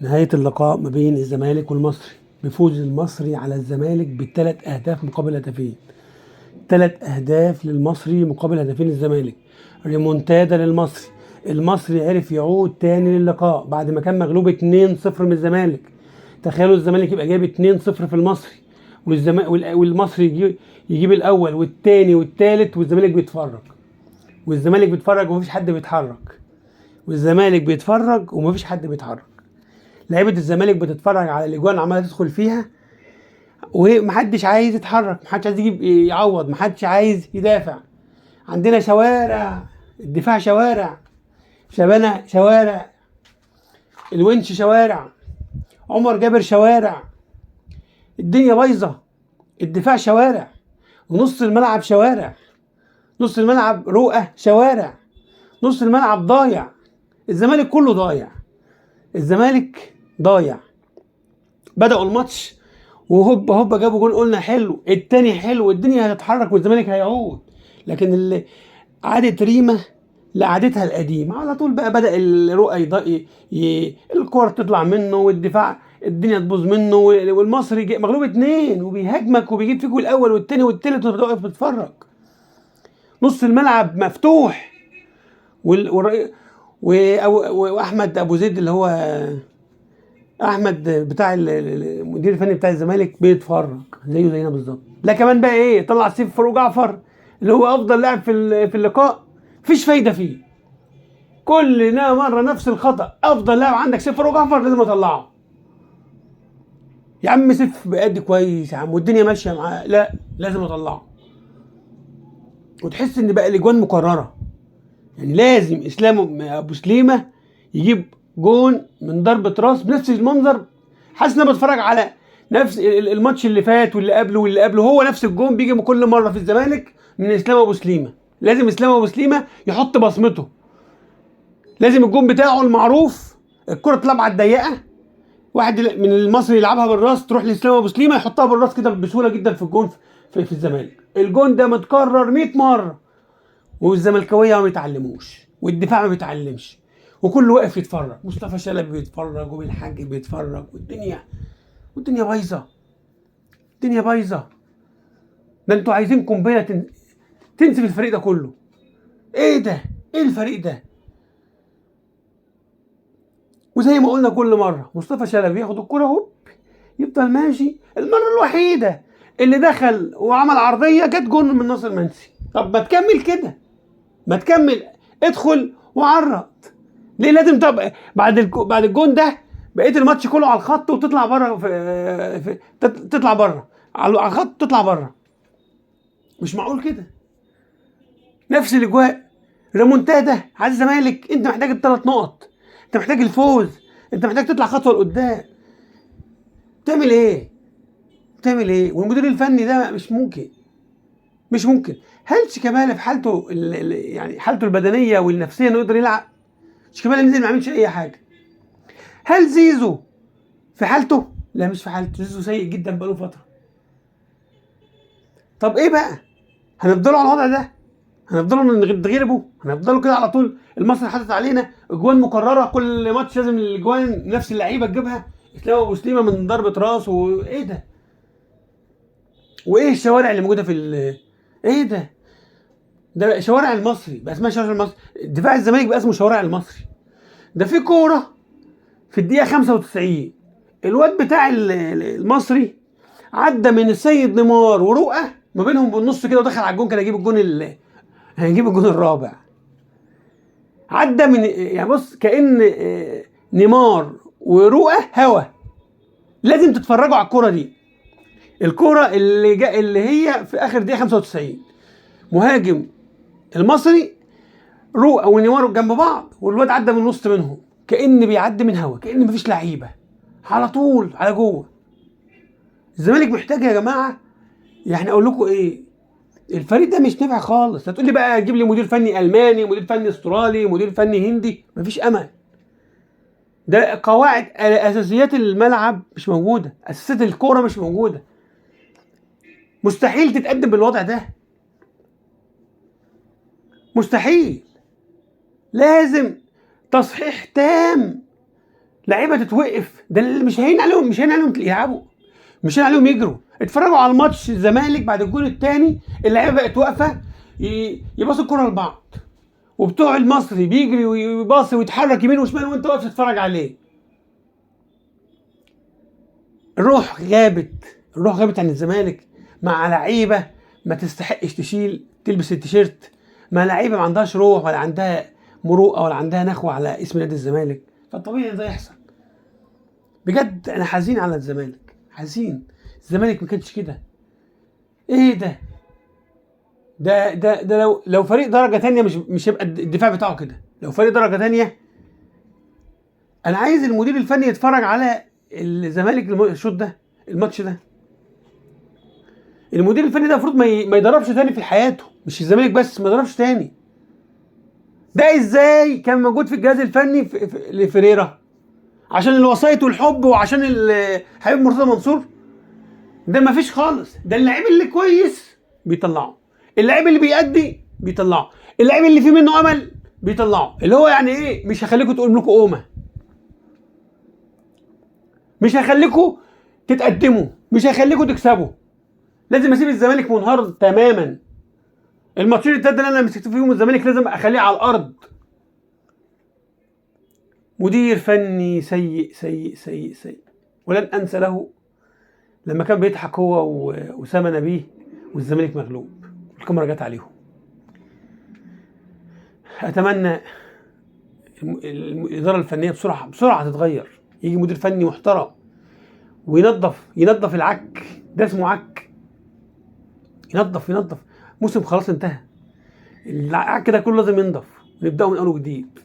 نهاية اللقاء ما بين الزمالك والمصري بفوز المصري على الزمالك بالثلاث أهداف مقابل هدفين. 3 أهداف للمصري مقابل هدفين الزمالك. ريمونتادا للمصري. المصري عرف يعود تاني للقاء بعد ما كان مغلوب 2-0 من الزمالك. تخيلوا الزمالك يبقى جايب 2-0 في المصري والمصري يجيب الأول والتاني والتالت والزمالك بيتفرج. والزمالك بيتفرج ومفيش حد بيتحرك. والزمالك بيتفرج ومفيش حد بيتحرك. لعيبه الزمالك بتتفرج على الاجوان عماله تدخل فيها ومحدش عايز يتحرك، محدش عايز يجيب يعوض، محدش عايز يدافع. عندنا شوارع، الدفاع شوارع، شبانه شوارع، الونش شوارع، عمر جابر شوارع، الدنيا بايظه. الدفاع شوارع ونص الملعب شوارع، نص الملعب رؤى شوارع، نص الملعب ضايع. الزمالك كله ضايع، الزمالك ضايع. بدأوا الماتش وهوب هوب جابوا جول، قلنا حلو، التاني حلو، الدنيا هتتحرك والزمالك هيعود. لكن اللي عادت ريما لعادتها القديمة على طول بقى بدأ الرؤى الكرة تطلع منه والدفاع الدنيا تبوظ منه، والمصري مغلوب 2 وبيهاجمك وبيجيب فيك الاول والتاني والتالت وانت واقف بتتفرج. نص الملعب مفتوح واحمد ابو زيد اللي هو احمد بتاع المدير الفني بتاع الزمالك بيتفرج زيه زينا بالظبط. لا كمان بقى ايه، طلع سيف فاروق جعفر اللي هو افضل لاعب في اللقاء، مفيش فايده فيه. كل مره نفس الخطا، افضل لاعب عندك سيف فاروق جعفر لازم اطلعه. يا عم سيف بيأدي كويس يا عم والدنيا ماشيه معاه، لا لازم اطلعه. وتحس ان بقى الاجوان مكرره، يعني لازم اسلام ابو سليمه يجيب جون من ضربه راس بنفس المنظر. حاسس ان انا بتفرج على نفس الماتش اللي فات واللي قبله واللي قبله، هو نفس الجون بيجي كل مره في الزمالك من اسلام ابو سليمه. لازم اسلام ابو سليمه يحط بصمته، لازم الجون بتاعه المعروف، الكره تلعب على الضيقه، واحد من المصري يلعبها بالراس تروح لاسلام ابو سليمه يحطها بالراس كده بسهوله جدا في الجون. في الزمالك الجون ده متكرر 100 مره، والزملكاويه ما بيتعلموش والدفاع ما بيتعلمش وكله واقف يتفرج. مصطفى شلبي بيتفرج وبالحاج بيتفرج والدنيا بايظه، الدنيا بايظه. ده انتوا عايزين قنبله تنسف الفريق ده كله. ايه ده؟ ايه الفريق ده؟ وزي ما قلنا كل مره مصطفى شلبي ياخد الكره هوب يفضل ماشي. المره الوحيده اللي دخل وعمل عرضيه جت جون من ناصر منسي. طب ما تكمل كده، ما تكمل، ادخل وعرض. ليه لازم بعد الجون ده بقيت الماتش كله على الخط وتطلع بره تطلع بره على الخط تطلع بره؟ مش معقول كده. نفس الاجواء، ريمونتادا على الزمالك. انت محتاج ال3 نقط، انت محتاج الفوز، انت محتاج تطلع خطوه لقدام. تعمل ايه؟ تعمل ايه؟ والمدير الفني ده مش ممكن. هل شيكابالا في حالته يعني حالته البدنيه والنفسيه انه يقدر يلعب؟ شيكابالا نزل ما عملش اي حاجه. هل زيزو في حالته؟ لا مش في حالته، زيزو سيء جدا بقاله فتره. طب ايه بقى؟ هنفضلوا على الوضع ده؟ هنفضلوا نتغلبوا؟ هنفضلوا كده على طول؟ المصري حاطط علينا اجوان مكرره كل ماتش، لازم الاجوان نفس اللعيبه تجيبها، اسلام ابو سليمه من ضربه راس، وايه ده؟ وايه الشوارع اللي موجوده ايه ده؟ ده شوارع المصري بقى اسمها شوارع المصري، دفاع الزمالك بقى اسمه شوارع المصري. ده في كوره في الدقيقه 95 الواد بتاع المصري عدى من السيد نيمار ورؤى ما بينهم بالنص كده ودخل على الجون، كان هيجيب الجون الرابع. عدى من يعني بص كأن نيمار ورؤى هوا. لازم تتفرجوا على الكرة دي، الكرة اللي هي في اخر دقيقة 95. مهاجم المصري رؤى ونيمار جنب بعض والواد عدى من النص منهم كأن بيعدي من هوا، كأن مفيش لعيبة، على طول على جوه. الزمالك محتاج يا جماعة، يعني اقول لكم ايه، الفريق ده مش نافع خالص. هتقول لي بقى جيب لي مدير فني الماني، مدير فني استرالي، مدير فني هندي، مفيش امل. ده قواعد اساسيات الملعب مش موجوده، اساسيات الكوره مش موجوده. مستحيل تتقدم بالوضع ده، مستحيل. لازم تصحيح تام لعيبه تتوقف، ده اللي مش هين عليهم، مش هين عليهم يلعبوا، مش هين عليهم يجروا. اتفرجوا على الماتش الزمالك بعد الجول الثاني، اللعيبه بقت واقفه يباصوا الكره لبعض، وبتوع المصري بيجري ويباصي ويتحرك يمين وشمال وانت واقف تتفرج عليه. الروح غابت عن الزمالك، مع لعيبه ما تستحقش تلبس التيشيرت، مع لعيبه ما عندهاش روح ولا عندها مروءه ولا عندها نخوه على اسم نادي الزمالك. فطبيعي ده يحصل. بجد انا حزين على الزمالك، حزين. الزمالك ما كانش كده. ايه ده لو فريق درجه تانية مش هيبقى الدفاع بتاعه كده. لو فريق درجه تانية، انا عايز المدير الفني يتفرج على الزمالك الماتش ده. المدير الفني ده المفروض ما يدربش تاني في حياته، مش الزمالك بس، ما يدربش تاني. ده ازاي كان موجود في الجهاز الفني لفريرة؟ عشان الوسايط والحب وعشان حبيب مرتضى منصور؟ ده ما فيش خالص. ده اللعيب اللي كويس بيطلعه، اللعيب اللي بيأدي بيطلعه، اللعيب اللي فيه منه امل بيطلعه. اللي هو يعني ايه؟ مش هخليكم تقول لكم قومه، مش هخليكم تتقدموا، مش هخليكم تكسبوا. لازم اسيب الزمالك منهار تماما. الماتشين التلاته اللي انا مسكت فيهم الزمالك لازم اخليه على الارض. مدير فني سيء سيء سيء سيء. ولن انسى له لما كان بيضحك هو واسامه نبيه والزمالك مغلوب، الكاميرا جت عليهم. اتمنى الاداره الفنيه بسرعه تتغير، يجي مدير فني محترم وينظف العك ده، اسمه عك. ينظف موسم خلاص انتهى، العك ده كله لازم ينضف، نبداه من اول وجديد.